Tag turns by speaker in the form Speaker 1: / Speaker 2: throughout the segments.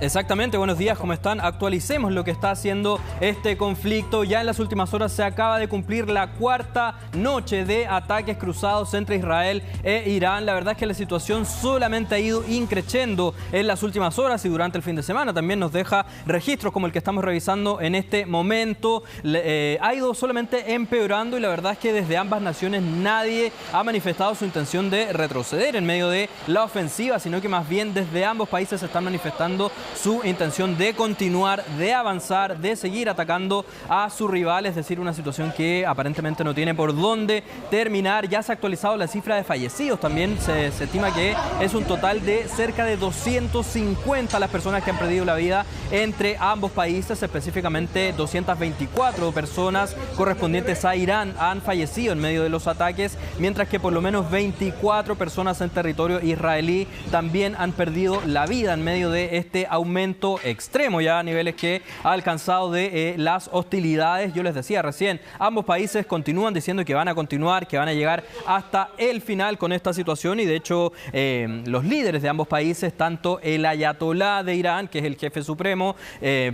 Speaker 1: Exactamente, buenos días, ¿cómo están? Actualicemos lo que está haciendo este conflicto. Ya en las últimas horas se acaba de cumplir la cuarta noche de ataques cruzados entre Israel e Irán. La verdad es que la situación solamente ha ido increciendo en las últimas horas y durante el fin de semana. También nos deja registros como el que estamos revisando en este momento. Ha ido solamente empeorando y la verdad es que desde ambas naciones nadie ha manifestado su intención de retroceder en medio de la ofensiva, sino que más bien desde ambos países se están manifestando su intención de continuar, de avanzar, de seguir atacando a su rival, es decir, una situación que aparentemente no tiene por dónde terminar. Ya se ha actualizado la cifra de fallecidos, también se estima que es un total de cerca de 250 las personas que han perdido la vida entre ambos países, específicamente 224 personas correspondientes a Irán han fallecido en medio de los ataques, mientras que por lo menos 24 personas en territorio israelí también han perdido la vida en medio de este aumento extremo ya a niveles que ha alcanzado de las hostilidades. Yo les decía recién, ambos países continúan diciendo que van a continuar, que van a llegar hasta el final con esta situación y de hecho los líderes de ambos países, tanto el ayatolá de Irán, que es el jefe supremo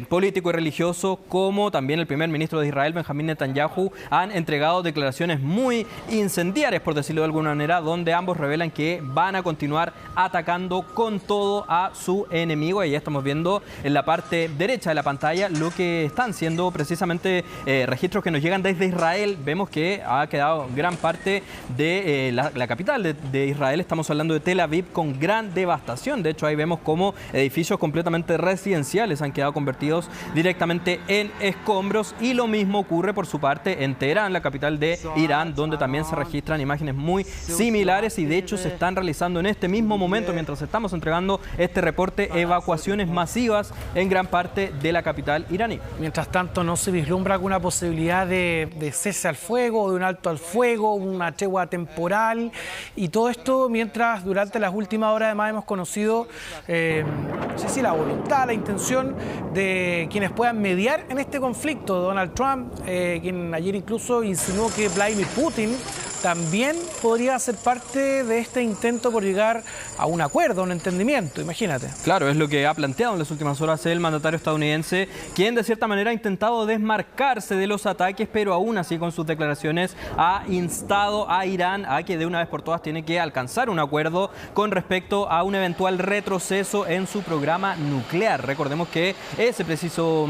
Speaker 1: político y religioso, como también el primer ministro de Israel, Benjamín Netanyahu, han entregado declaraciones muy incendiarias, por decirlo de alguna manera, donde ambos revelan que van a continuar atacando con todo a su enemigo. Y ya estamos viendo en la parte derecha de la pantalla lo que están siendo precisamente registros que nos llegan desde Israel. Vemos que ha quedado gran parte de la capital de Israel, estamos hablando de Tel Aviv, con gran devastación. De hecho, ahí vemos cómo edificios completamente residenciales han quedado convertidos directamente en escombros, y lo mismo ocurre por su parte en Teherán, la capital de Irán, donde también se registran imágenes muy similares y de hecho se están realizando en este mismo momento, mientras estamos entregando este reporte, evacuaciones masivas en gran parte de la capital iraní.
Speaker 2: Mientras tanto, no se vislumbra alguna posibilidad de cese al fuego, de un alto al fuego, una tregua temporal, y todo esto mientras durante las últimas horas además hemos conocido, no sé si la voluntad, la intención de quienes puedan mediar en este conflicto. Donald Trump, quien ayer incluso insinuó que Vladimir Putin también podría ser parte de este intento por llegar a un acuerdo, a un entendimiento, imagínate.
Speaker 1: Claro, es lo que ha planteado en las últimas horas el mandatario estadounidense, quien de cierta manera ha intentado desmarcarse de los ataques, pero aún así con sus declaraciones ha instado a Irán a que de una vez por todas tiene que alcanzar un acuerdo con respecto a un eventual retroceso en su programa nuclear. Recordemos que ese preciso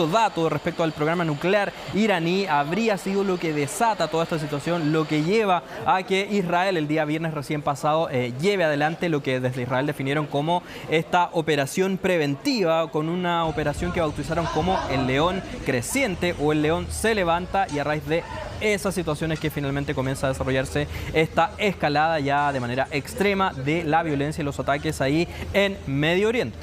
Speaker 1: dato respecto al programa nuclear iraní habría sido lo que desata toda esta situación, lo que lleva a que Israel el día viernes recién pasado lleve adelante lo que desde Israel definieron como esta operación preventiva, con una operación que bautizaron como el León Creciente o el León se levanta, y a raíz de esas situaciones que finalmente comienza a desarrollarse esta escalada ya de manera extrema de la violencia y los ataques ahí en Medio Oriente.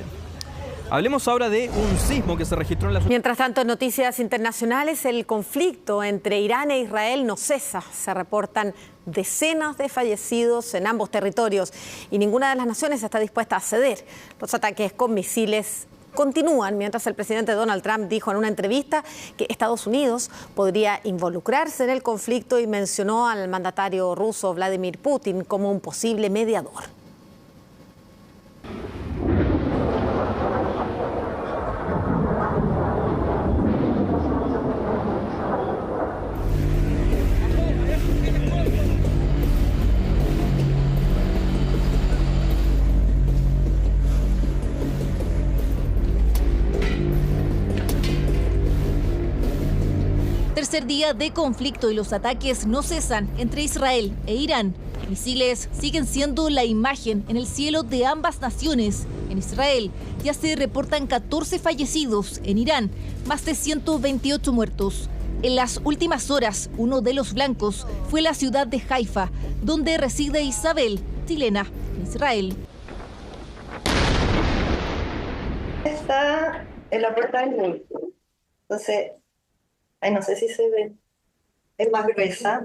Speaker 1: Hablemos ahora de un sismo que se registró en la...
Speaker 3: Mientras tanto, en noticias internacionales, el conflicto entre Irán e Israel no cesa. Se reportan decenas de fallecidos en ambos territorios y ninguna de las naciones está dispuesta a ceder. Los ataques con misiles continúan, mientras el presidente Donald Trump dijo en una entrevista que Estados Unidos podría involucrarse en el conflicto y mencionó al mandatario ruso Vladimir Putin como un posible mediador.
Speaker 4: Tercer día de conflicto y los ataques no cesan entre Israel e Irán. Misiles siguen siendo la imagen en el cielo de ambas naciones. En Israel ya se reportan 14 fallecidos, en Irán más de 128 muertos. En las últimas horas, uno de los blancos fue la ciudad de Haifa, donde reside Isabel, chilena, en Israel.
Speaker 5: Está en la puerta del golfo. Entonces, no sé si se ve, es más gruesa.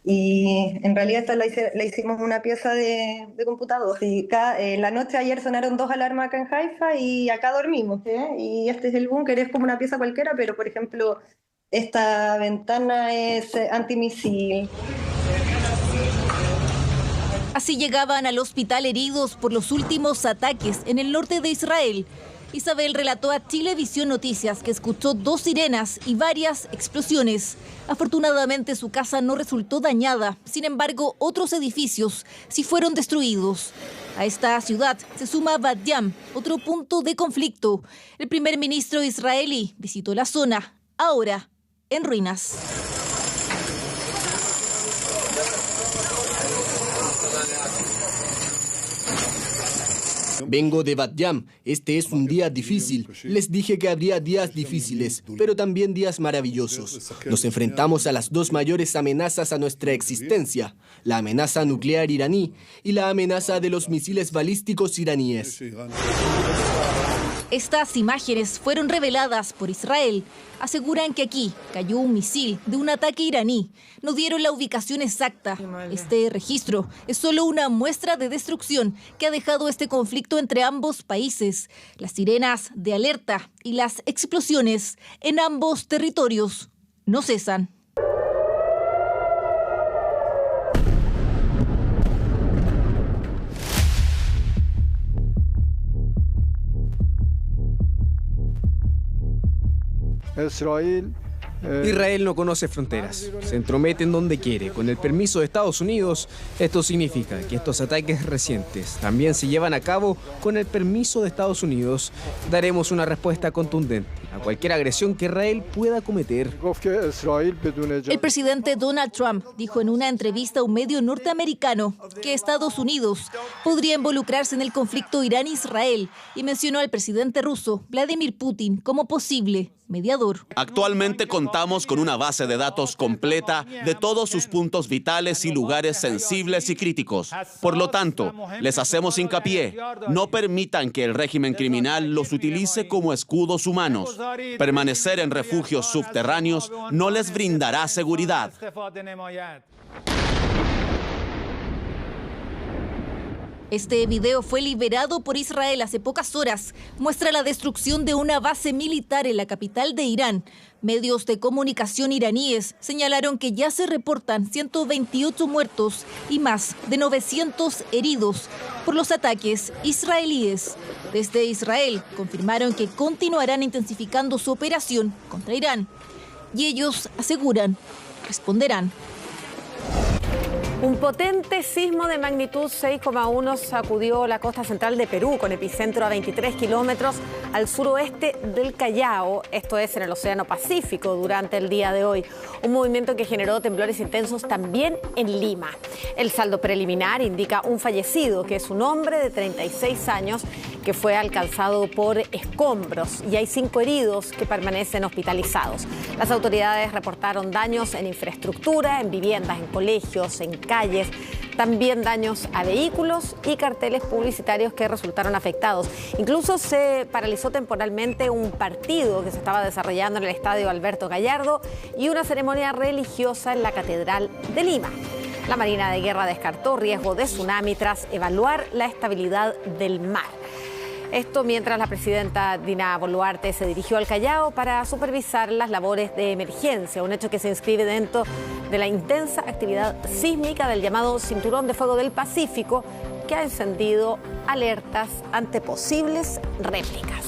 Speaker 5: Y en realidad esta la hicimos una pieza de computador. Y en la noche ayer sonaron 2 alarmas acá en Haifa y acá dormimos, ¿eh? Y este es el búnker, es como una pieza cualquiera, pero por ejemplo esta ventana es antimisil.
Speaker 4: Así llegaban al hospital heridos por los últimos ataques en el norte de Israel. Isabel relató a Chilevisión Noticias que escuchó 2 sirenas y varias explosiones. Afortunadamente su casa no resultó dañada, sin embargo otros edificios sí fueron destruidos. A esta ciudad se suma Bat Yam, otro punto de conflicto. El primer ministro israelí visitó la zona, ahora en ruinas.
Speaker 6: Vengo de Bat Yam. Este es un día difícil. Les dije que habría días difíciles, pero también días maravillosos. Nos enfrentamos a las 2 mayores amenazas a nuestra existencia: la amenaza nuclear iraní y la amenaza de los misiles balísticos iraníes.
Speaker 4: Estas imágenes fueron reveladas por Israel. Aseguran que aquí cayó un misil de un ataque iraní. No dieron la ubicación exacta. Este registro es solo una muestra de destrucción que ha dejado este conflicto entre ambos países. Las sirenas de alerta y las explosiones en ambos territorios no cesan.
Speaker 7: Israel no conoce fronteras, se entromete en donde quiere. Con el permiso de Estados Unidos, esto significa que estos ataques recientes también se llevan a cabo con el permiso de Estados Unidos. Daremos una respuesta contundente a cualquier agresión que Israel pueda cometer.
Speaker 4: El presidente Donald Trump dijo en una entrevista a un medio norteamericano que Estados Unidos podría involucrarse en el conflicto Irán-Israel y mencionó al presidente ruso Vladimir Putin como posible mediador.
Speaker 8: Actualmente contamos con una base de datos completa de todos sus puntos vitales y lugares sensibles y críticos. Por lo tanto, les hacemos hincapié: no permitan que el régimen criminal los utilice como escudos humanos. Permanecer en refugios subterráneos no les brindará seguridad.
Speaker 4: Este video fue liberado por Israel hace pocas horas. Muestra la destrucción de una base militar en la capital de Irán. Medios de comunicación iraníes señalaron que ya se reportan 128 muertos y más de 900 heridos por los ataques israelíes. Desde Israel confirmaron que continuarán intensificando su operación contra Irán. Y ellos aseguran, responderán.
Speaker 3: Un potente sismo de magnitud 6,1 sacudió la costa central de Perú, con epicentro a 23 kilómetros al suroeste del Callao, esto es en el Océano Pacífico, durante el día de hoy. Un movimiento que generó temblores intensos también en Lima. El saldo preliminar indica un fallecido, que es un hombre de 36 años que fue alcanzado por escombros, y hay 5 heridos que permanecen hospitalizados. Las autoridades reportaron daños en infraestructura, en viviendas, en colegios, en calles, también daños a vehículos y carteles publicitarios que resultaron afectados. Incluso se paralizó temporalmente un partido que se estaba desarrollando en el estadio Alberto Gallardo y una ceremonia religiosa en la Catedral de Lima. La Marina de Guerra descartó riesgo de tsunami tras evaluar la estabilidad del mar. Esto mientras la presidenta Dina Boluarte se dirigió al Callao para supervisar las labores de emergencia, un hecho que se inscribe dentro de la intensa actividad sísmica del llamado Cinturón de Fuego del Pacífico, que ha encendido alertas ante posibles réplicas.